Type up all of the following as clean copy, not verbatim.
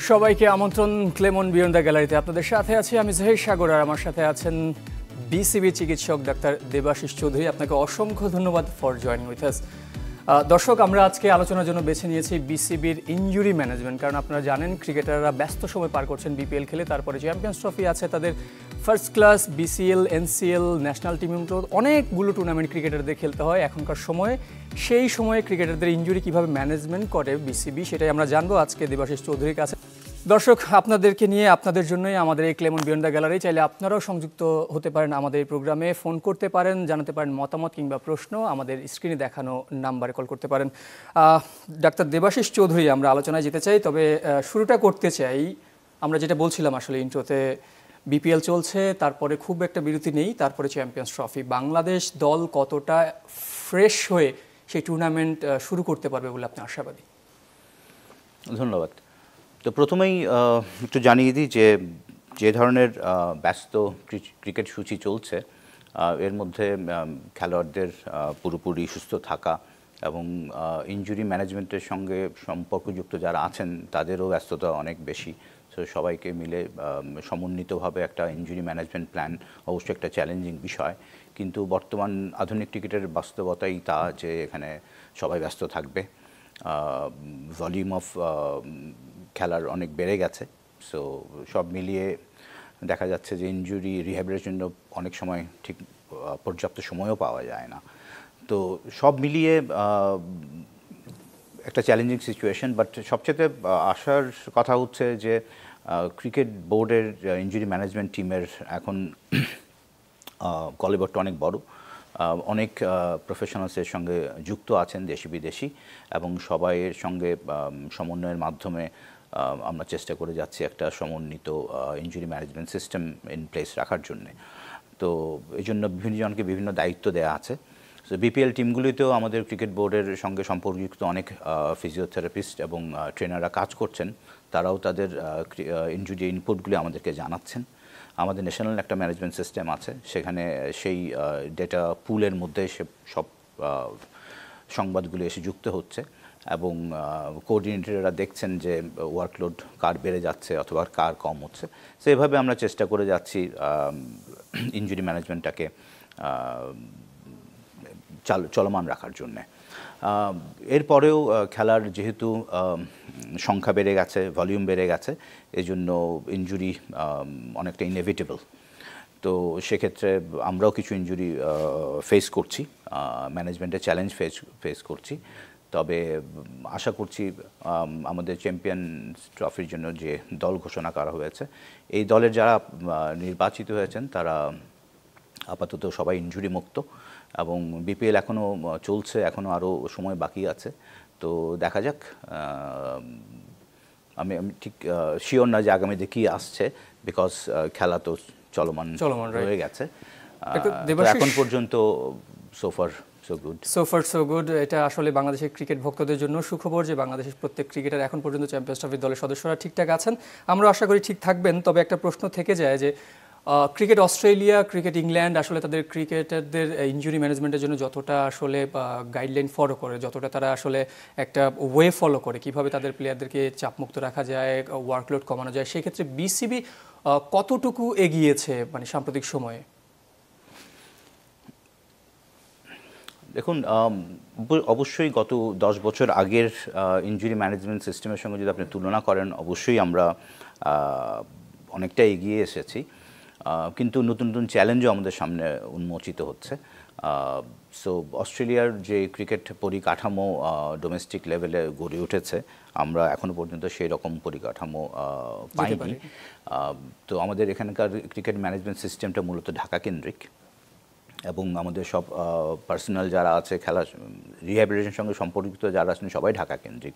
সবাইকে আমন্ত্রণ Clemon beyond the গ্যালারিতে। আপনাদের সাথে আছি আমি জহির সাগর, আর আমার সাথে আছেন বিসিবি চিকিৎসক ডাক্তার দেবাশিস চৌধুরী। আপনাকে অসংখ্য ধন্যবাদ ফর জয়েনিং উইথ আস। দর্শক, আমরা আজকে আলোচনার জন্য বেছে নিয়েছি বিসিবির ইনজুরি ম্যানেজমেন্ট। কারণ আপনারা জানেন ক্রিকেটাররা ব্যস্ত সময় পার করছেন বিপিএল খেলে, তারপরে চ্যাম্পিয়ন্স ট্রফি আছে, তাদের first class, BCL, NCL, national team, অনেকগুলো টুর্নামেন্ট ক্রিকেটারদের খেলতে হয় এখনকার সময়ে। সেই সময়ে ক্রিকেটারদের ইনজুরি কীভাবে ম্যানেজমেন্ট করে বিসিবি, সেটাই আমরা জানবো আজকে দেবাশিস চৌধুরীর কাছে। দর্শক, আপনাদেরকে নিয়ে, আপনাদের জন্যই আমাদের এই ক্লেমন বিয়ন্ড দ্য গ্যালারি। চাইলে আপনারাও সংযুক্ত হতে পারেন আমাদের এই প্রোগ্রামে, ফোন করতে পারেন, জানাতে পারেন মতামত কিংবা প্রশ্ন, আমাদের স্ক্রিনে দেখানো নাম্বারে কল করতে পারেন। ডাক্তার দেবাশিস চৌধুরী, আমরা আলোচনায় যেতে চাই, তবে শুরুটা করতে চাই আমরা যেটা বলছিলাম আসলে ইন্ট্রোতে। বিপিএল চলছে, তারপরে খুব একটা বিরতি নেই, তারপরে চ্যাম্পিয়ন্স ট্রফি। বাংলাদেশ দল কতটা ফ্রেশ হয়ে সেই টুর্নামেন্ট শুরু করতে পারবে বলে আপনি আশাবাদী? ধন্যবাদ। তো প্রথমেই একটু জানিয়ে দিই যে ধরনের ব্যস্ত ক্রিকেট সূচি চলছে, এর মধ্যে খেলোয়াড়দের পুরোপুরি সুস্থ থাকা এবং ইনজুরি ম্যানেজমেন্টের সঙ্গে সম্পর্কযুক্ত যারা আছেন তাদেরও ব্যস্ততা অনেক বেশি। তো সবাইকে মিলে সমন্বিতভাবে একটা ইনজুরি ম্যানেজমেন্ট প্ল্যান অবশ্যই একটা চ্যালেঞ্জিং বিষয়। কিন্তু বর্তমান আধুনিক ক্রিকেটের বাস্তবতাই তা যে এখানে সবাই ব্যস্ত থাকবে। ভলিউম অফ খেলার অনেক বেড়ে গেছে। সো সব মিলিয়ে দেখা যাচ্ছে যে ইনজুরি রিহ্যাবের জন্য অনেক সময় ঠিক পর্যাপ্ত সময়ও পাওয়া যায় না। তো সব মিলিয়ে একটা চ্যালেঞ্জিং সিচুয়েশন। বাট সবচেয়ে আশার কথা হচ্ছে যে ক্রিকেট বোর্ডের ইনজুরি ম্যানেজমেন্ট টিমের এখন কলিবরটা অনেক বড়, অনেক প্রফেশনালসের সঙ্গে যুক্ত আছেন দেশি বিদেশি, এবং সবাইয়ের সঙ্গে সমন্বয়ের মাধ্যমে আমরা চেষ্টা করে যাচ্ছি একটা সমন্বিত injury management system in place রাখার জন্যে। তো এই জন্য বিভিন্ন জনকে বিভিন্ন দায়িত্ব দেওয়া আছে। সো বিপিএল টিমগুলিতেও আমাদের ক্রিকেট বোর্ডের সঙ্গে সম্পর্কযুক্ত অনেক ফিজিওথেরাপিস্ট এবং ট্রেনাররা কাজ করছেন। তারাও তাদের ইনজুরি ইনপুটগুলি আমাদেরকে জানাচ্ছেন। আমাদের ন্যাশনাল একটা ম্যানেজমেন্ট সিস্টেম আছে, সেখানে সেই ডেটা পুলের মধ্যে সব সংবাদগুলো এসে যুক্ত হচ্ছে, এবং কোঅর্ডিনেটররা দেখছেন যে ওয়ার্কলোড কার বেড়ে যাচ্ছে অথবা কার কম হচ্ছে। সো এভাবে আমরা চেষ্টা করে যাচ্ছি ইনজুরি ম্যানেজমেন্টটাকে চলমান রাখার জন্যে। এরপরেও খেলার যেহেতু সংখ্যা বেড়ে গেছে, ভলিউম বেড়ে গেছে, এই জন্য ইনজুরি অনেকটা ইনএভিটেবল। তো সেক্ষেত্রে আমরাও কিছু ইনজুরি ফেস করছি, ম্যানেজমেন্টের চ্যালেঞ্জ ফেস করছি। তবে আশা করছি আমাদের চ্যাম্পিয়ন্স ট্রফির জন্য যে দল ঘোষণা করা হয়েছে, এই দলের যারা নির্বাচিত হয়েছেন তারা আপাতত সবাই ইনজুরি মুক্ত, এবং বিপিএল এখনও চলছে, এখনও আরও সময় বাকি আছে। তো দেখা যাক। আমি ঠিক শিওর না যে আগামীতে কী আসছে, বিকজ খেলা তো চলমান হয়ে গেছে। এখন পর্যন্ত সোফার সো গুড। এটা আসলে বাংলাদেশের ক্রিকেট ভক্তদের জন্য সুখবর যে বাংলাদেশের প্রত্যেক ক্রিকেটার এখন পর্যন্ত চ্যাম্পিয়ন্স ট্রফির দলের সদস্যরা ঠিকঠাক আছেন। আমরা আশা করি ঠিক থাকবেন। তবে একটা প্রশ্ন থেকে যায় যে ক্রিকেট অস্ট্রেলিয়া, ক্রিকেট ইংল্যান্ড আসলে তাদের ক্রিকেটারদের ইনজুরি ম্যানেজমেন্টের জন্য যতটা আসলে গাইডলাইন ফলো করে, যতটা তারা আসলে একটা ওয়ে ফলো করে কীভাবে তাদের প্লেয়ারদেরকে চাপমুক্ত রাখা যায়, ওয়ার্কলোড কমানো যায়, সেক্ষেত্রে বিসিবি কতটুকু এগিয়েছে মানে সাম্প্রতিক সময়ে? দেখুন, অবশ্যই গত 10 বছর আগের ইনজুরি ম্যানেজমেন্ট সিস্টেমের সঙ্গে যদি আপনি তুলনা করেন, অবশ্যই আমরা অনেকটা এগিয়ে এসেছি। কিন্তু নতুন নতুন চ্যালেঞ্জও আমাদের সামনে উন্মোচিত হচ্ছে। সো অস্ট্রেলিয়ার যে ক্রিকেট পরিকাঠামো ডোমেস্টিক লেভেলে গড়ে উঠেছে, আমরা এখনও পর্যন্ত সেই রকম পরিকাঠামো পাইনি। তো আমাদের এখানকার ক্রিকেট ম্যানেজমেন্ট সিস্টেমটা মূলত ঢাকা কেন্দ্রিক, এবং আমাদের সব পার্সোনাল যারা আছে খেলা রিহ্যাবিলিটেশনের সঙ্গে সম্পর্কিত যারা আছেন সবাই ঢাকা কেন্দ্রিক।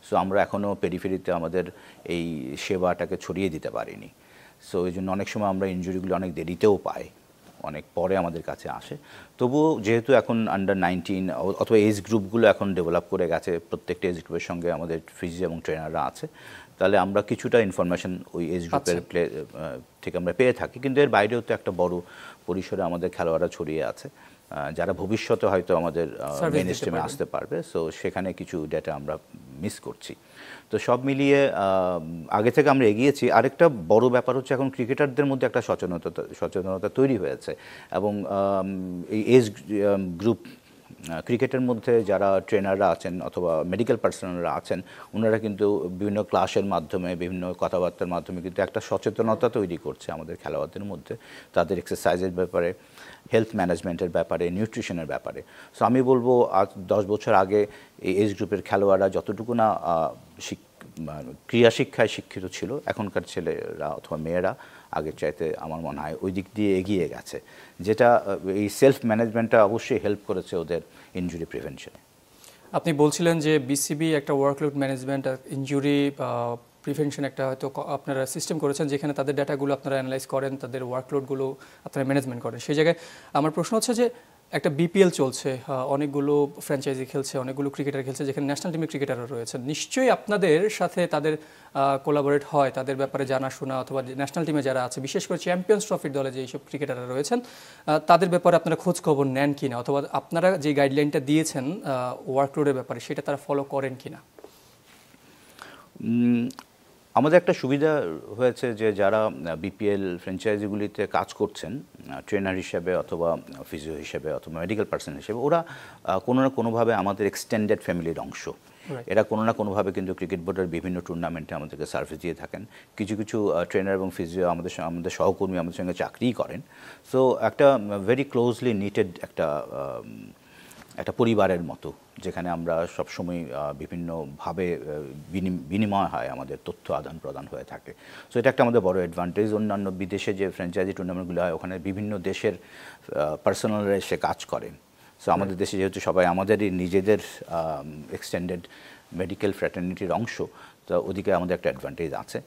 সো আমরা এখনও পেরিফেরিতে আমাদের এই সেবাটাকে ছড়িয়ে দিতে পারিনি। সো এই জন্য অনেক সময় আমরা ইনজুরিগুলো অনেক দেরিতেও পাই, অনেক পরে আমাদের কাছে আসে। তবুও যেহেতু এখন আন্ডার 19 অথবা এজ গ্রুপগুলো এখন ডেভেলপ করে গেছে, প্রত্যেকটা এজ গ্রুপের সঙ্গে আমাদের ফিজিও এবং ট্রেনাররা আছে, তাহলে আমরা কিছুটা ইনফরমেশন ওই এজ গ্রুপের থেকে আমরা পেয়ে থাকি। কিন্তু এর বাইরেও তো একটা বড় পরিসরে আমাদের খেলোয়াড়রা ছড়িয়ে আছে। যারা ভবিষ্যতে হয়তো আমাদের Service মেইন দিতে স্ট্রিমে পারবেন। আসতে পারবে, সো সেখানে কিছু ডেটা আমরা মিস করছি। তো সব মিলিয়ে আগে থেকে আমরা এগিয়েছি। আরেকটা বড় ব্যাপার হচ্ছে এখন ক্রিকেটারদের মধ্যে একটা সচেতনতা তৈরি হয়েছে, এবং এই এজ গ্রুপ ক্রিকেটের মধ্যে যারা ট্রেনাররা আছেন অথবা মেডিকেল পার্সোনালরা আছেন, ওনারা কিন্তু বিভিন্ন ক্লাসের মাধ্যমে, বিভিন্ন কথাবার্তার মাধ্যমে কিন্তু একটা সচেতনতা তৈরি করছে আমাদের খেলোয়াড়দের মধ্যে, তাদের এক্সারসাইজের ব্যাপারে, হেলথ ম্যানেজমেন্টের ব্যাপারে, নিউট্রিশনের ব্যাপারে। সো আমি বলবো আজ 10 বছর আগে এই এজ গ্রুপের খেলোয়াড়রা যতটুকু না ক্রীড়া শিক্ষায় শিক্ষিত ছিল, এখনকার ছেলেরা অথবা মেয়েরা আগের চাইতে আমার মনে হয় ওই দিক দিয়ে এগিয়ে গেছে, যেটা এই সেলফ ম্যানেজমেন্টটা অবশ্যই হেল্প করেছে ওদের ইনজুরি প্রিভেনশনে। আপনি বলছিলেন যে বিসিবি একটা ওয়ার্কলোড ম্যানেজমেন্ট, ইনজুরি প্রিভেনশন একটা হয়তো আপনারা সিস্টেম করেছেন, যেখানে তাদের ডাটাগুলো আপনারা অ্যানালাইজ করেন, তাদের ওয়ার্কলোডগুলো আপনারা ম্যানেজমেন্ট করেন। সেই জায়গায় আমার প্রশ্ন হচ্ছে যে একটা বিপিএল চলছে, অনেকগুলো ফ্র্যাঞ্চাইজি খেলছে, অনেকগুলো ক্রিকেটার খেলছে, যেখানে ন্যাশনাল টিমের ক্রিকেটাররা রয়েছেন। নিশ্চয়ই আপনাদের সাথে তাদের কোলাবোরেট হয়, তাদের ব্যাপারে জানাশোনা, অথবা ন্যাশনাল টিমে যারা আছে, বিশেষ করে চ্যাম্পিয়ন্স ট্রফির দলে যে এইসব ক্রিকেটাররা রয়েছেন, তাদের ব্যাপারে আপনারা খোঁজ খবর নেন কিনা, অথবা আপনারা যে গাইডলাইনটা দিয়েছেন ওয়ার্কলোডের ব্যাপারে সেটা তারা ফলো করেন কিনা? আমাদের একটা সুবিধা হয়েছে যে যারা বিপিএল ফ্র্যাঞ্চাইজিগুলিতে কাজ করছেন ট্রেনার হিসেবে অথবা ফিজিও হিসেবে অথবা মেডিকেল পার্সন হিসেবে, ওরা কোনো না কোনোভাবে আমাদের এক্সটেন্ডেড ফ্যামিলির অংশ। এরা কোনো না কোনোভাবে কিন্তু ক্রিকেট বোর্ডের বিভিন্ন টুর্নামেন্টে আমাদেরকে সার্ভিস দিয়ে থাকেন। কিছু কিছু ট্রেনার এবং ফিজিও আমাদের সহকর্মী আমাদের সঙ্গে চাকরিই করেন। সো একটা ভেরি ক্লোজলি নিটেড একটা পরিবারের মতো, যেখানে আমরা সবসময় বিভিন্নভাবে বিনিময় হয়, আমাদের তথ্য আদান প্রদান হয়ে থাকে। সো এটা একটা আমাদের বড় অ্যাডভান্টেজ। অন্যান্য বিদেশে যে ফ্র্যাঞ্চাইজি টুর্নামেন্টগুলো হয়, ওখানে বিভিন্ন দেশের পার্সোনালরা এসে কাজ করেন। সো আমাদের দেশে যেহেতু সবাই আমাদেরই নিজেদের এক্সটেন্ডেড মেডিকেল ফ্র্যাটার্নিটির অংশ, তো ওদিকে আমাদের একটা অ্যাডভান্টেজ আছে,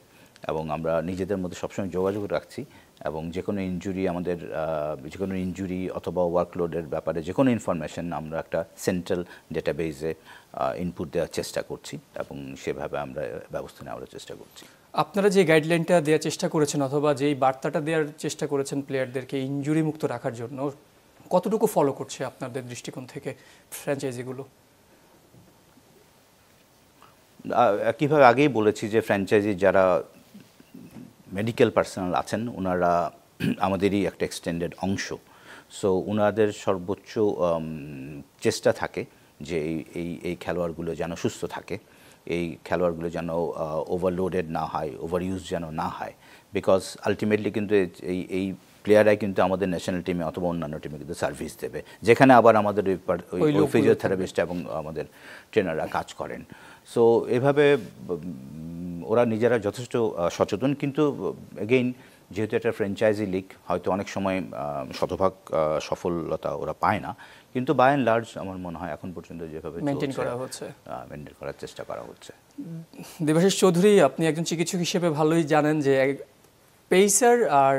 এবং আমরা নিজেদের মধ্যে সবসময় যোগাযোগ রাখছি, এবং যে কোনো ইনজুরি অথবা ওয়ার্কলোডের ব্যাপারে যে কোনো ইনফরমেশন আমরা একটা সেন্ট্রাল ডেটাবেজে ইনপুট দেওয়ার চেষ্টা করছি, এবং সেভাবে আমরা ব্যবস্থা নেওয়ার চেষ্টা করছি। আপনারা যে গাইডলাইনটা দেওয়ার চেষ্টা করেছেন, অথবা যেই বার্তাটা দেওয়ার চেষ্টা করেছেন প্লেয়ারদেরকে ইনজুরি মুক্ত রাখার জন্য, কতটুকু ফলো করছে আপনাদের দৃষ্টিকোণ থেকে ফ্র্যাঞ্চাইজিগুলো? কীভাবে আগেই বলেছি যে ফ্র্যাঞ্চাইজি যারা মেডিকেল পার্সোনাল আছেন, ওনারা আমাদেরই একটা এক্সটেন্ডেড অংশ। সো ওনাদের সর্বোচ্চ চেষ্টা থাকে যে এই খেলোয়াড়গুলো যেন সুস্থ থাকে, এই খেলোয়াড়গুলো যেন ওভারলোডেড না হয়, ওভার ইউজ যেন না হয়, বিকজ আলটিমেটলি কিন্তু এই প্লেয়াররাই কিন্তু আমাদের ন্যাশনাল টিমে অথবা অন্যান্য টিমে কিন্তু সার্ভিস দেবে, যেখানে আবার আমাদের ওই ফিজিওথেরাপিস্ট এবং আমাদের ট্রেনাররা কাজ করেন। সো এভাবে ওরা নিজেরা যথেষ্ট সচেতন, কিন্তু এগেইন যেহেতু এটা ফ্র্যাঞ্চাইজি লিগ, হয়তো অনেক সময় শতভাগ সফলতা ওরা পায় না, কিন্তু বাই অ্যান্ড লার্জ আমার মনে হয় এখন পর্যন্ত যেভাবে মেনটেন করার চেষ্টা করা হচ্ছে। দেবাশিস চৌধুরী, আপনি একজন চিকিৎসক হিসেবে ভালোই জানেন যে পেসার আর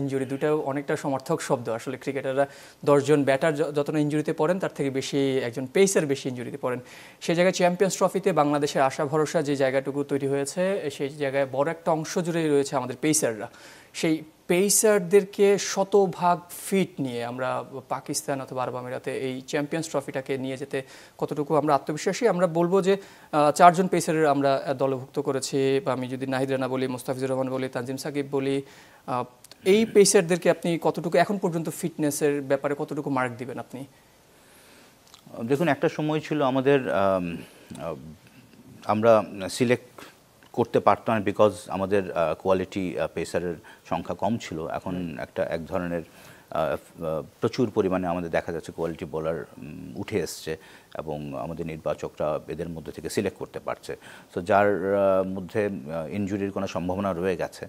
ইনজুরি দুটাও অনেকটা সমার্থক শব্দ। আসলে ক্রিকেটাররা 10 জন ব্যাটার যত না ইনজুরিতে পড়েন, তার থেকে বেশি একজন পেসার বেশি ইনজুরিতে পড়েন। সেই জায়গায় চ্যাম্পিয়ন্স ট্রফিতে বাংলাদেশের আশা ভরসা যে জায়গাটুকু তৈরি হয়েছে, সেই জায়গায় বড় একটা অংশ জুড়েই রয়েছে আমাদের পেসাররা। সেই পেসারদেরকে শতভাগ ফিট নিয়ে আমরা পাকিস্তান অথবা আরব আমিরাতে এই চ্যাম্পিয়ন্স ট্রফিটাকে নিয়ে যেতে কতটুকু আমরা আত্মবিশ্বাসী? আমরা বলবো যে 4 জন পেসারের আমরা দলভুক্ত করেছি। আমি যদি নাহিদ রানা বলি, মোস্তাফিজুর রহমান বলি, তানজিম সাকিব বলি, এই পেসারদেরকে আপনি কতটুকু এখন পর্যন্ত ফিটনেসের ব্যাপারে কতটুকু মার্ক দিবেন আপনি? দেখুন, একটা সময় ছিল আমাদের আমরা সিলেক্ট করতে পারতাম না, বিকজ আমাদের কোয়ালিটি পেসারের সংখ্যা কম ছিল। এখন এক ধরনের প্রচুর পরিমাণে আমাদের দেখা যাচ্ছে কোয়ালিটি বোলার উঠে এসছে, এবং আমাদের নির্বাচকরা এদের মধ্যে থেকে সিলেক্ট করতে পারছে। সো যার মধ্যে ইনজুরির কোনো সম্ভাবনা রয়ে গেছে,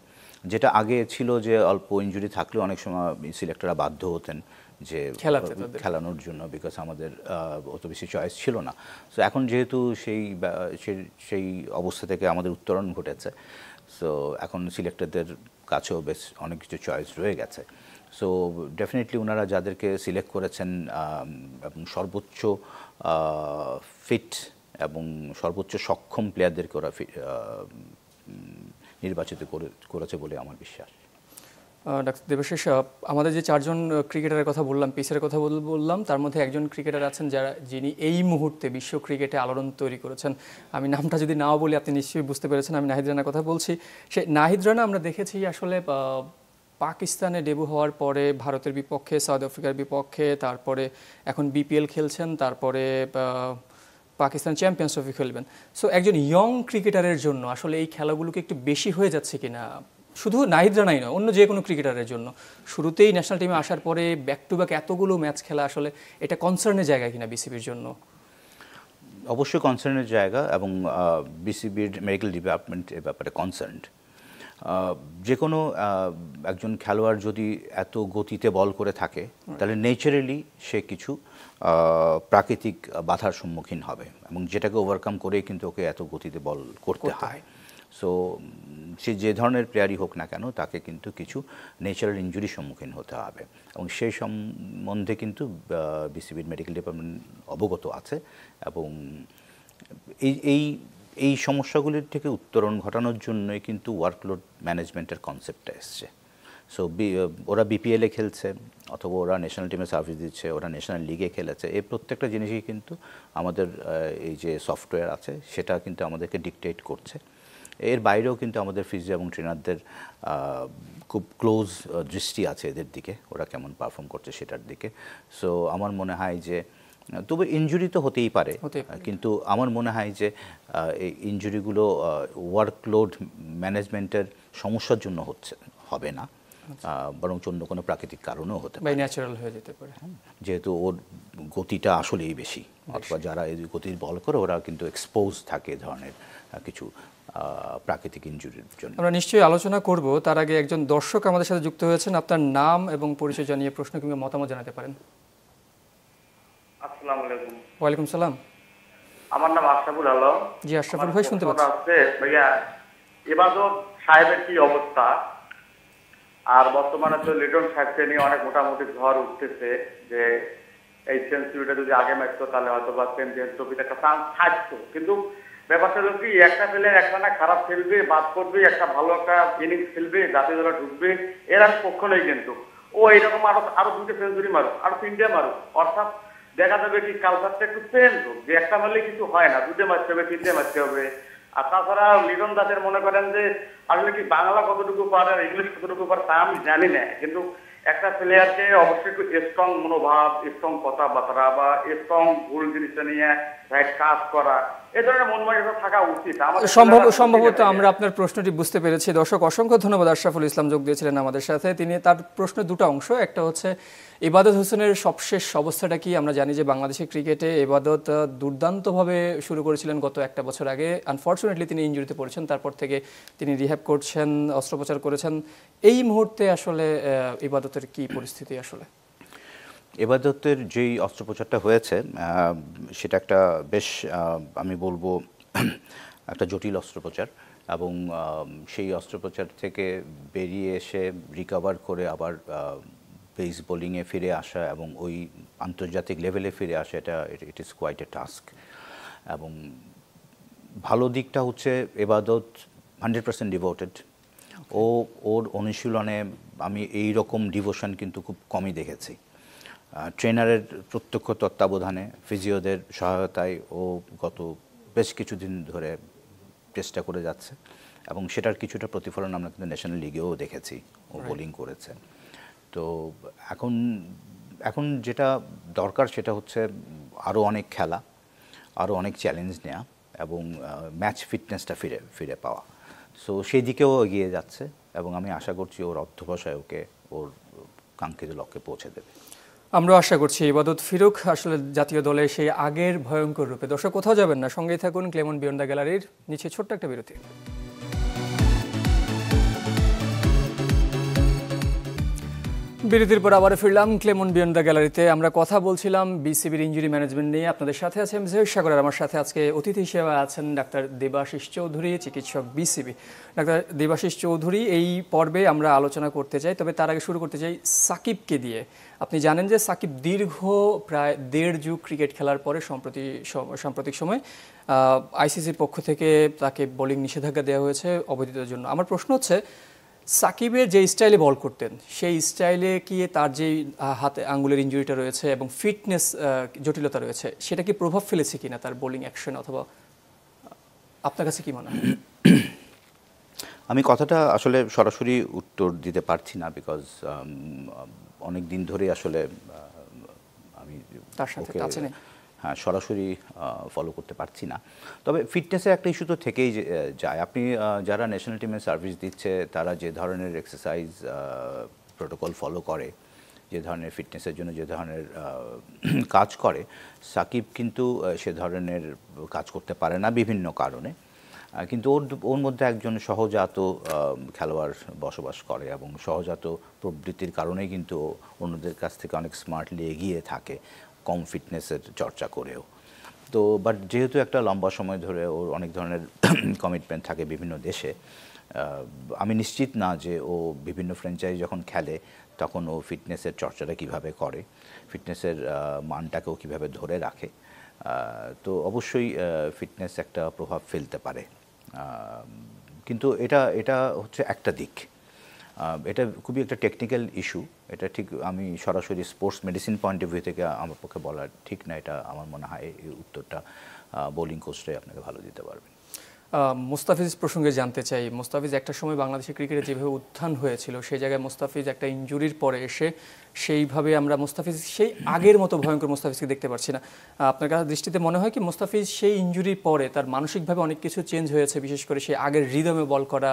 যেটা আগে ছিল যে অল্প ইনজুরি থাকলেও অনেক সময় সিলেক্টররা বাধ্য হতেন যে খেলানোর জন্য, বিকজ আমাদের অত বেশি চয়েস ছিল না। সো এখন যেহেতু সেই অবস্থা থেকে আমাদের উত্তরণ ঘটেছে, সো এখন সিলেক্টরদের কাছেও বেশ অনেক কিছু চয়েস রয়ে গেছে। সো ডেফিনেটলি ওনারা যাদেরকে সিলেক্ট করেছেন এবং সর্বোচ্চ ফিট এবং সর্বোচ্চ সক্ষম প্লেয়ারদেরকে ওরা নির্বাচিত করেছে বলে আমার বিশ্বাস। ডাক্তার দেবাশিস, আমাদের যে চারজন ক্রিকেটারের কথা বললাম, পেসারের কথা বললাম, তার মধ্যে একজন ক্রিকেটার আছেন যিনি এই মুহূর্তে বিশ্ব ক্রিকেটে আলোড়ন তৈরি করেছেন। আমি নামটা যদি নাও বলি আপনি নিশ্চয়ই বুঝতে পেরেছেন আমি নাহিদ রানার কথা বলছি। সে নাহিদ রানা আমরা দেখেছি আসলে পাকিস্তানে ডেবু হওয়ার পরে ভারতের বিপক্ষে, সাউথ আফ্রিকার বিপক্ষে, তারপরে এখন বিপিএল খেলছেন, তারপরে পাকিস্তান চ্যাম্পিয়ন্স ট্রফি খেলবেন। সো একজন ইয়ং ক্রিকেটারের জন্য আসলে এই খেলাগুলোকে একটু বেশি হয়ে যাচ্ছে কিনা, শুধু নাহিদ রানাই নয়, অন্য যে কোনো ক্রিকেটারের জন্য শুরুতেই ন্যাশনাল টিমে আসার পরে ব্যাক টু ব্যাক এতগুলো ম্যাচ খেলা আসলে এটা কনসার্নের জায়গা কিনা বিসিবির জন্য? অবশ্যই কনসার্নের জায়গা, এবং বিসিবির মেডিকেল ডিপার্টমেন্ট এ ব্যাপারে কনসার্নড। যে কোনো একজন খেলোয়াড় যদি এত গতিতে বল করে থাকে তাহলে নেচারালি সে কিছু প্রাকৃতিক বাধার সম্মুখীন হবে, এবং যেটাকে ওভারকাম করেই কিন্তু ওকে এত গতিতে বল করতে হয়। সো সে যে ধরনের প্লেয়ারই হোক না কেন তাকে কিন্তু কিছু ন্যাচারাল ইনজুরির সম্মুখীন হতে হবে, এবং সেই সম্বন্ধে কিন্তু বিসিবির মেডিকেল ডিপার্টমেন্ট অবগত আছে, এবং এই সমস্যাগুলির থেকে উত্তরণ ঘটানোর জন্যই কিন্তু ওয়ার্কলোড ম্যানেজমেন্টের কনসেপ্টটা এসছে। সো ওরা বিপিএলে খেলছে অথবা ওরা ন্যাশনাল টিমে সার্ভিস দিচ্ছে, ওরা ন্যাশনাল লিগে খেলেছে, এই প্রত্যেকটা জিনিসই কিন্তু আমাদের এই যে সফটওয়্যার আছে সেটা কিন্তু আমাদেরকে ডিকটেট করছে। এর বাইরেও কিন্তু আমাদের ফিজিও এবং ট্রেনারদের খুব ক্লোজ দৃষ্টি আছে এদের দিকে, ওরা কেমন পারফর্ম করছে সেটার দিকে। সো আমার মনে হয় যে তবে ইনজুরি তো হতেই পারে, কিন্তু আমার মনে হয় যে এই ইনজুরিগুলো ওয়ার্কলোড ম্যানেজমেন্টের সমস্যার জন্য হবে না, বরং অন্য কোনো প্রাকৃতিক কারণেও হতে পারে, ন্যাচারাল হয়ে যেতে পারে, যেহেতু ওর গতিটা আসলেই বেশি, অথবা যারা এই গতির বল করে ওরা কিন্তু এক্সপোজ থাকে এ ধরনের কিছু প্রাকৃতিক ইনজুরির জন্য। আমরা নিশ্চয়ই আলোচনা করব, তার আগে একজন দর্শক আমাদের সাথে যুক্ত হয়েছেন। আপনার নাম এবং পরিচয় জানিয়ে প্রশ্ন কিংবা মতামত জানাতে পারেন। আসসালামু আলাইকুম। ওয়ালাইকুম সালাম। আমার নাম আশরাফুল আলম। জি আশরাফুল ভাই, শুনতে পাচ্ছি। ভাইয়া, ইবাদত সাহেবের কি অবস্থা? আর বর্তমানে তো লিটন সাহেবকে নিয়ে অনেক মোটামুটি ঝড় উঠতেছে যে এই সেঞ্চুরিটা যদি আগে মারতো তাহলে হয়তো বা চ্যাম্পিয়ন্স ট্রফিতে একটা চান্স থাকতো, কিন্তু ব্যাপারটা হলো কি, একটা প্লেয়ার একটা না খারাপ খেলবে, বাদ করবে, একটা ভালো একটা ইনিংস খেলবে, জাতীয় দলে ঢুকবে, এর আর পক্ষ নেই, কিন্তু ও এইরকম আরো দুটো সেঞ্চুরি মারুক, আরো তিনটে মারুক, অর্থাৎ দেখা যাবে কি কালচারটা একটু চেঞ্জ হোক, যে একটা মারলে কিছু হয় না, দুটো মারতে হবে, তিনটে মারতে হবে। আর তাছাড়া লিটন দাসের মনে করেন যে আসলে কি বাংলা কতটুকু পারে আর ইংলিশ কতটুকু পারে তা আমি জানি না, কিন্তু একটা প্লেয়ারকে অবশ্যই একটু স্ট্রং মনোভাব, স্ট্রং কথাবার্তা বা স্ট্রং ভুল জিনিসটা নিয়ে রাইট কাজ করা, এ ধরনের মন মানসিকতা থাকা উচিত। সম্ভবত আমরা আপনার প্রশ্নটি বুঝতে পেরেছি। দর্শক, অসংখ্য ধন্যবাদ। আশরাফুল ইসলাম যোগ দিয়েছিলেন আমাদের সাথে। তিনি তার প্রশ্নের দুটো অংশ, একটা হচ্ছে ইবাদত হোসেনের সবশেষ অবস্থাটা কি। আমরা জানি যে বাংলাদেশের ক্রিকেটে ইবাদত দুর্দান্তভাবে শুরু করেছিলেন গত একটা বছর আগে, আনফর্চুনেটলি তিনি ইনজুরিতে পড়েছেন, তারপর থেকে তিনি রিহ্যাব করছেন, অস্ত্রোপচার করেছেন। এই মুহূর্তে আসলে ইবাদতের কি পরিস্থিতি? আসলে ইবাদতের যেই অস্ত্রোপচারটা হয়েছে সেটা একটা বেশ আমি বলবো একটা জটিল অস্ত্রোপচার, এবং সেই অস্ত্রোপচার থেকে বেরিয়ে এসে রিকভার করে আবার পেস বোলিংয়ে ফিরে আসা এবং ওই আন্তর্জাতিক লেভেলে ফিরে আসা, it is quite a task. এবং ভালো দিকটা হচ্ছে ইবাদত 100% ডিভোটেড। ওর অনুশীলনে আমি এই রকম ডিভোশন কিন্তু খুব কমই দেখেছি। ট্রেনারের প্রত্যক্ষ তত্ত্বাবধানে, ফিজিওদের সহায়তায় ও গত বেশ কিছুদিন ধরে চেষ্টা করে যাচ্ছে, এবং সেটার কিছুটা প্রতিফলন আমরা কিন্তু ন্যাশনাল লিগেও দেখেছি, ও বোলিং করেছে। তো এখন যেটা দরকার সেটা হচ্ছে আরও অনেক খেলা, আরও অনেক চ্যালেঞ্জ নেওয়া, এবং ম্যাচ ফিটনেসটা ফিরে পাওয়া। সো সেই দিকেও এগিয়ে যাচ্ছে, এবং আমি আশা করছি ওর অধ্যবসায় ওকে ওর কাঙ্ক্ষিত লক্ষ্যে পৌঁছে দেবে। আমরা আশা করছি ইবাদত ফিরুক আসলে জাতীয় দলে সেই আগের ভয়ঙ্কর রূপে। দর্শক, কোথাও যাবেন না, সঙ্গেই থাকুন ক্লেমন বিয়ন্ড দ্য গ্যালারির। নিচে ছোট্ট একটা বিরতি। বিরতির পর আবার ফিরলাম ক্লেমন বিয়ন্ড দ্য গ্যালারিতে। আমরা কথা বলছিলাম বিসিবির ইনজুরি ম্যানেজমেন্ট নিয়ে। আপনাদের সাথে আছে আমি জহির সাগর, আমার সাথে আজকে অতিথি হিসেবে আছেন ডাক্তার দেবাশিস চৌধুরী, চিকিৎসক বিসিবি। ডাক্তার দেবাশিস চৌধুরী, এই পর্বে আমরা আলোচনা করতে চাই, তবে তার আগে শুরু করতে চাই সাকিবকে দিয়ে। আপনি জানেন যে সাকিব দীর্ঘ প্রায় 1.5 যুগ ক্রিকেট খেলার পরে সাম্প্রতিক সময় আইসিসির পক্ষ থেকে তাকে বোলিং নিষেধাজ্ঞা দেওয়া হয়েছে অবৈধতার জন্য। আমার প্রশ্ন হচ্ছে, সাকিবের যে স্টাইলে বল করতেন সেই স্টাইলে কি তার যে হাতে আঙ্গুলের ইনজুরিটা রয়েছে এবং ফিটনেস জটিলতা রয়েছে সেটা কি প্রভাব ফেলেছে কিনা তার বোলিং অ্যাকশন, অথবা আপনার কাছে কি মনে হয়? আমি কথাটা আসলে সরাসরি উত্তর দিতে পারছি না, বিকজ অনেক দিন ধরে আসলে আমি তার সাথে কাছে নেই। হ্যাঁ, সরাসরি ফলো করতে পারছি না। তবে ফিটনেসের একটা ইস্যু তো থেকেই যায়। আপনি যারা ন্যাশনাল টিমে সার্ভিস দিচ্ছে তারা যে ধরনের এক্সারসাইজ প্রোটোকল ফলো করে, যে ধরনের ফিটনেসের জন্য যে ধরনের কাজ করে, সাকিব কিন্তু সে ধরনের কাজ করতে পারে না বিভিন্ন কারণে। কিন্তু ওর মধ্যে একজন সহজাত খেলোয়াড় বসবাস করে এবং সহজাত প্রবৃত্তির কারণেই কিন্তু অন্যদের কাছ থেকে অনেক স্মার্টলি এগিয়ে থাকে, কম ফিটনেসের চর্চা করেও। তো বাট যেহেতু একটা লম্বা সময় ধরে ওর অনেক ধরনের কমিটমেন্ট থাকে বিভিন্ন দেশে, আমি নিশ্চিত না যে ও বিভিন্ন ফ্র্যাঞ্চাইজি যখন খেলে তখন ও ফিটনেসের চর্চাটা কিভাবে করে, ফিটনেসের মানটাকেও কিভাবে ধরে রাখে। তো অবশ্যই ফিটনেস একটা প্রভাব ফেলতে পারে, কিন্তু এটা হচ্ছে একটা দিক। এটা খুবই একটা টেকনিক্যাল ইস্যু। এটা ঠিক আমি সরাসরি sports medicine point of view থেকে আমার পক্ষে বলা ঠিক না। এটা আমার মনে হয় এই উত্তরটা বোলিং কোচটাই আপনাকে ভালো দিতে পারবেন। মুস্তাফিজ প্রসঙ্গে জানতে চাই, মুস্তাফিজ একটা সময় বাংলাদেশের ক্রিকেটে যেভাবে উত্থান হয়েছিল সেই জায়গায় মুস্তাফিজ একটা ইনজুরির পরে এসে সেইভাবে আমরা মুস্তাফিজ সেই আগের মতো ভয়ঙ্কর মুস্তাফিজকে দেখতে পাচ্ছি না। আপনার কাছে দৃষ্টিতে মনে হয় কি মুস্তাফিজ সেই ইনজুরির পরে তার মানসিকভাবে অনেক কিছু চেঞ্জ হয়েছে, বিশেষ করে সেই আগের রিদমে বল করা,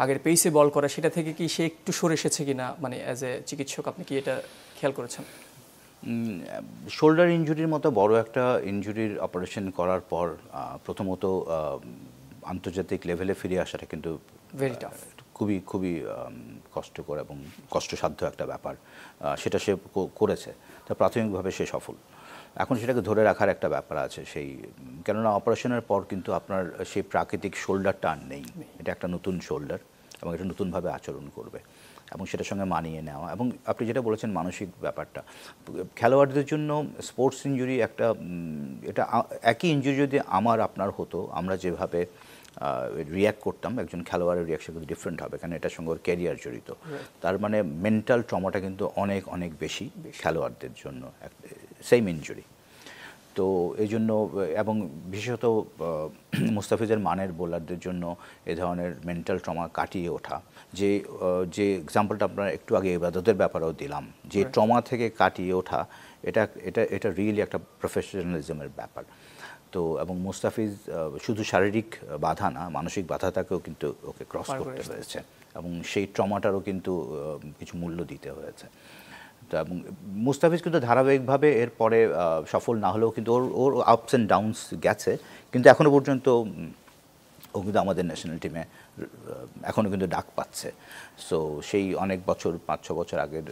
আগের পেসে বল করা, সেটা থেকে কি সে একটু সরে এসেছে কিনা, মানে অ্যাজ এ চিকিৎসক আপনি কি এটা খেয়াল করেছেন? শোল্ডার ইনজুরির মতো বড় একটা ইনজুরির অপারেশন করার পর প্রথমত আন্তর্জাতিক লেভেলে ফিরে আসাটা কিন্তু খুবই খুবই কষ্টকর এবং কষ্টসাধ্য একটা ব্যাপার। সেটা সে করেছে, তা প্রাথমিকভাবে সে সফল। এখন সেটাকে ধরে রাখার একটা ব্যাপার আছে, সেই কেননা অপারেশনের পর কিন্তু আপনার সেই প্রাকৃতিক শোল্ডারটা আর নেই। এটা একটা নতুন শোল্ডার এবং এটা নতুনভাবে আচরণ করবে এবং সেটার সঙ্গে মানিয়ে নেওয়া। এবং আপনি যেটা বলেছেন মানসিক ব্যাপারটা, খেলোয়াড়দের জন্য স্পোর্টস ইনজুরি একটা এটা একই ইনজুরি যদি আমার আপনার হতো, আমরা যেভাবে রিয়্যাক্ট করতাম, একজন খেলোয়াড়ের রিয়াকশন কিন্তু ডিফারেন্ট হবে, কারণ এটার সঙ্গে ওর ক্যারিয়ার জড়িত। তার মানে মেন্টাল ট্রমাটা কিন্তু অনেক অনেক বেশি খেলোয়াড়দের জন্য সেম ইনজুরি। তো এই জন্য এবং বিশেষত মুস্তাফিজের মানের বোলারদের জন্য এ ধরনের মেন্টাল ট্রমা কাটিয়ে ওঠা, যে এক্সাম্পলটা আপনার একটু আগে ইবাদতের ব্যাপারেও দিলাম, যে ট্রমা থেকে কাটিয়ে ওঠা, এটা এটা এটা রিয়েলি একটা প্রফেশনালিজমের ব্যাপার। তো এবং মুস্তাফিজ শুধু শারীরিক বাধা না, মানসিক বাধাটাকেও কিন্তু ওকে ক্রস করতে হয়েছে এবং সেই ট্রমাটারও কিন্তু কিছু মূল্য দিতে হয়েছে। তো এবং মুস্তাফিজ কিন্তু ধারাবাহিকভাবে এরপরে সফল না হলেও কিন্তু ওর আপস অ্যান্ড ডাউনস গেছে, কিন্তু এখনও পর্যন্ত ও কিন্তু আমাদের ন্যাশনাল টিমে এখনও কিন্তু ডাক পাচ্ছে। সো সেই অনেক বছর 5-6 বছর আগের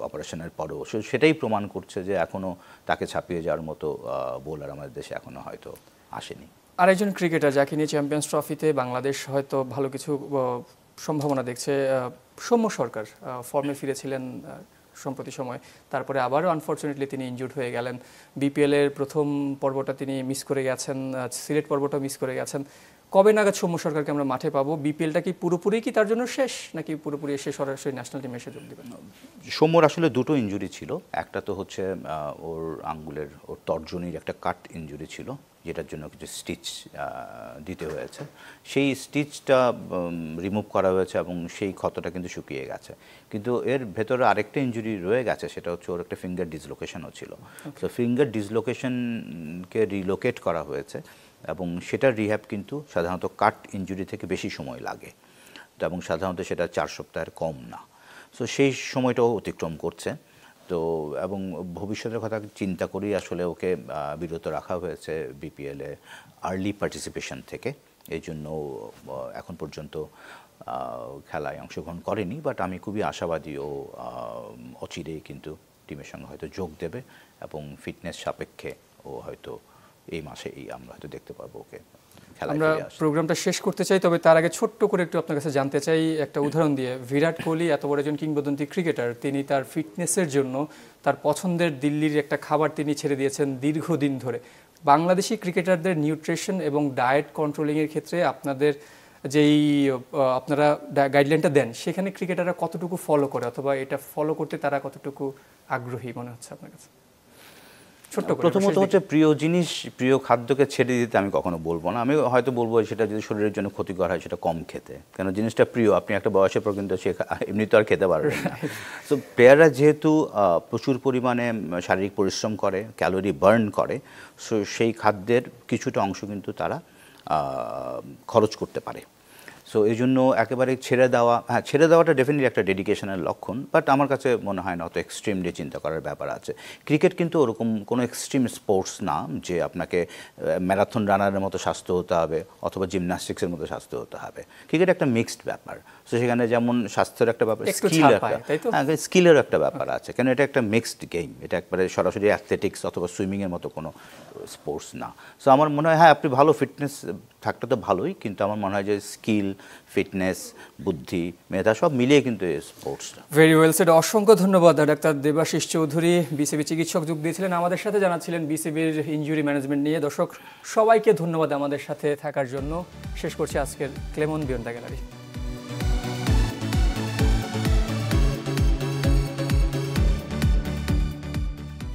অপারেশনের পরেও সেটাই প্রমাণ করছে যে এখনও তাকে ছাপিয়ে যাওয়ার মতো বোলার আমাদের দেশে এখনও হয়তো আসেনি। আরেকজন ক্রিকেটার যাকে নিয়ে চ্যাম্পিয়ন্স ট্রফিতে বাংলাদেশ হয়তো ভালো কিছু সম্ভাবনা দেখছে, সৌম্য সরকার ফর্মে ফিরেছিলেন সম্প্রতি সময়, তারপরে আবারও আনফর্চুনেটলি তিনি ইনজুর্ড হয়ে গেলেন। বিপিএলের প্রথম পর্বটা তিনি মিস করে গেছেন, সিলেট পর্বটা মিস করে গেছেন। কবে নাগাদ সৌম্য সরকারকে আমরা মাঠে পাবো? বিপিএলটা কি পুরোপুরি কি তার জন্য শেষ, নাকি পুরোপুরি এসে সরাসরি ন্যাশনাল টিমে এসে যোগ দেবেন? সৌম্যর আসলে দুটো ইনজুরি ছিল। একটা তো হচ্ছে ওর আঙ্গুলের ওর তর্জনীর একটা কাট ইনজুরি ছিল, যেটার জন্য কিছু স্টিচ দিতে হয়েছে। সেই স্টিচটা রিমুভ করা হয়েছে এবং সেই ক্ষতটা কিন্তু শুকিয়ে গেছে। কিন্তু এর ভেতরে আরেকটা ইনজুরি রয়ে গেছে, সেটা হচ্ছে ওর একটা ফিঙ্গার ডিসলোকেশনও ছিল। তো ফিঙ্গার ডিসলোকেশনকে রিলোকেট করা হয়েছে এবং সেটার রিহ্যাব কিন্তু সাধারণত কাট ইনজুরি থেকে বেশি সময় লাগে, তো এবং সাধারণত সেটা 4 সপ্তাহের কম না। সো সেই সময়টাও অতিক্রম করছে। তো এবং ভবিষ্যতের কথা চিন্তা করেই আসলে ওকে বিরত রাখা হয়েছে বিপিএলে আর্লি পার্টিসিপেশন থেকে। এই জন্য এখন পর্যন্ত খেলায় অংশগ্রহণ করেনি, বাট আমি খুবই আশাবাদী ও অচিরেই কিন্তু টিমের সঙ্গে হয়তো যোগ দেবে এবং ফিটনেস সাপেক্ষে ও হয়তো এই মাসেই আমরা হয়তো দেখতে পারবো ওকে। আমরা প্রোগ্রামটা শেষ করতে চাই, তবে তার আগে ছোট্ট করে একটু আপনার কাছে জানতে চাই একটা উদাহরণ দিয়ে। বিরাট কোহলি এত বড় একজন কিংবদন্তি ক্রিকেটার, তিনি তার ফিটনেসের জন্য তার পছন্দের দিল্লির একটা খাবার তিনি ছেড়ে দিয়েছেন দীর্ঘদিন ধরে। বাংলাদেশি ক্রিকেটারদের নিউট্রিশন এবং ডায়েট কন্ট্রোলিংয়ের ক্ষেত্রে আপনাদের যেই আপনারা গাইডলাইনটা দেন সেখানে ক্রিকেটাররা কতটুকু ফলো করে অথবা এটা ফলো করতে তারা কতটুকু আগ্রহী মনে হচ্ছে আপনার কাছে? ছোট্ট করে প্রথমত হচ্ছে প্রিয় জিনিস, প্রিয় খাদ্যকে ছেড়ে দিতে আমি কখনো বলবো না। আমি হয়তো বলবো সেটা যদি শরীরের জন্য ক্ষতিকর হয় সেটা কম খেতে, কেন জিনিসটা প্রিয়, আপনি একটা বয়সের পর কিন্তু এমনি তো আর খেতে পারবেন না। তো প্লেয়াররা যেহেতু প্রচুর পরিমাণে শারীরিক পরিশ্রম করে, ক্যালোরি বার্ন করে, সো সেই খাদ্যের কিছুটা অংশ কিন্তু তারা খরচ করতে পারে। সো এই জন্য একেবারে ছেড়ে দেওয়া, হ্যাঁ ছেড়ে দেওয়াটা ডেফিনেটলি একটা ডেডিকেশনের লক্ষণ, বাট আমার কাছে মনে হয় না অত এক্সট্রিমলি চিন্তা করার ব্যাপার আছে। ক্রিকেট কিন্তু ওরকম কোনো এক্সট্রিম স্পোর্টস না যে আপনাকে ম্যারাথন রানারের মতো স্বাস্থ্য হতে হবে অথবা জিমন্যাস্টিক্সের মতো স্বাস্থ্য হতে হবে। ক্রিকেট একটা মিক্সড ব্যাপার। সো সেখানে যেমন স্বাস্থ্যের একটা ব্যাপার, স্কিলের একটা ব্যাপার আছে, কেন এটা একটা মিক্সড গেম, এটা একবারে সরাসরি অ্যাথলেটিক্স অথবা সুইমিংয়ের মতো কোনো স্পোর্টস না। সো আমার মনে হয় হ্যাঁ আপনি ভালো ফিটনেস থাকলে তো ভালোই, কিন্তু আমার মনে হয় যে স্কিল, ফিটনেস, বুদ্ধি, মেধা সব মিলিয়ে কিন্তু এই স্পোর্টসটা। Very well said. অসংখ্য ধন্যবাদ ডাক্তার দেবাশিস চৌধুরী, বিসিবি চিকিৎসক যোগ দিয়েছিলেন আমাদের সাথে, জানাচ্ছিলেন বিসিবির ইনজুরি ম্যানেজমেন্ট নিয়ে। দর্শক সবাইকে ধন্যবাদ আমাদের সাথে থাকার জন্য। শেষ করছি আজকের ক্লেমন বিয়ন্ড দ্য গ্যালারি।